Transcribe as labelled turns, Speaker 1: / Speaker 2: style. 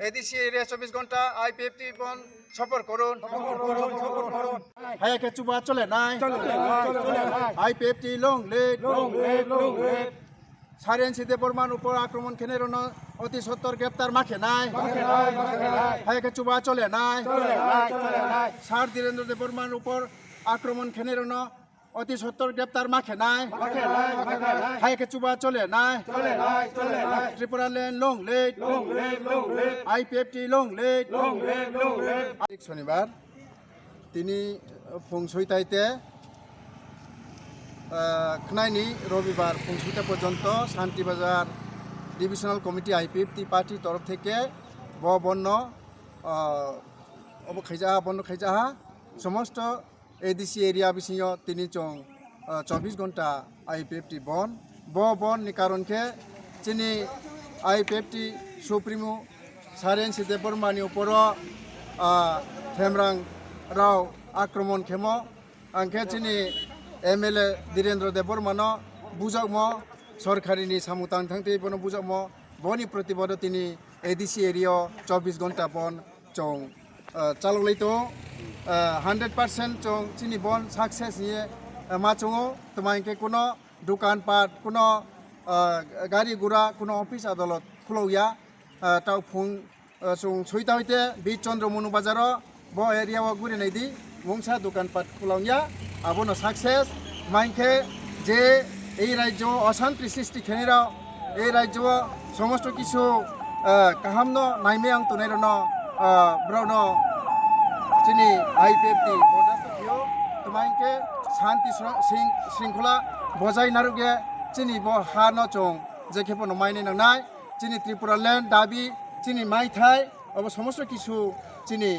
Speaker 1: ADC area 24 ঘন্টা IPFT বন সফর করুন। হায়াকে চুবা চলে নাই আইপিএফটি লং লেট সারেন সিদে বর্মান উপর আক্রমণ খেনের অতি সত্তর গ্রেপ্তার মাখে নাই হায়াকে চুবা চলে নাই সার ধীরেন্দ্র দেব বর্মান উপর আক্রমণ খেনের অতি সত্তর গ্রেপ্তার মাখে নাই হায়াকে চুবা চলে নাই ত্রিপুরা লেন লং লেট আইপিএফটি লং লেট শনিবার তিনি ফুংসইতাইতে খনাইনি রবিবার ফুংসইতা পর্যন্ত শান্তিবাজার ডিভিশনাল কমিটি আইপিএফটি পার্টির তরফ থেকে বন্য বন্য খাইজাহা সমস্ত এডিসি এরিয়া বিসিও তিনি চং 24 ঘন্টা আইপিএফটি বন নি কারণকে চিনি আইপিএফটি সুপ্রিমো সারেন সিদে বর্মানি উপর থেমরাং রাव আক্রমণ খেম আংখে চিনি এমএলএ ধীরেন্দ্র দেব বর্মানো বুঝাকম সরকারিনি সামুতাং থাংতে বন বুঝাকম বনি প্রতিবাদ তিনি এডিসি এরিয়া 24 ঘন্টা বন চং চালগলাইতো 100% চং চিনি বন সাকসেস নিয়ে মাচঙো তোমাইকে কোনো দোকানপাট কোনো গাড়ি ঘোড়া কোনো অফিস আদালত খুলৌয়া তাও ফুং চং সইতা হইতে বীর চন্দ্র মনু বাজার ব এরিয়া গুরি নাইদি মংসা দোকানপাট খুলৌয়া আবনো সাকসেস মাইকে যে এই রাজ্য অশান্তি সৃষ্টি খেনিরাও এই রাজ্য সমস্ত কিছু কাহামন নাইমে আং তুনাইরন ব্রাউন চিনি আইপিএফটি তোমাইকে শান্তি শৃঙ্খলা বজাই নারুগে চিনি ব হা ন চং যে খেপন মাইনে নাংনাই চিনি ত্রিপুরা ল্যান্ড দাবি চিনি মাইথাই সমস্ত কিছু চিনি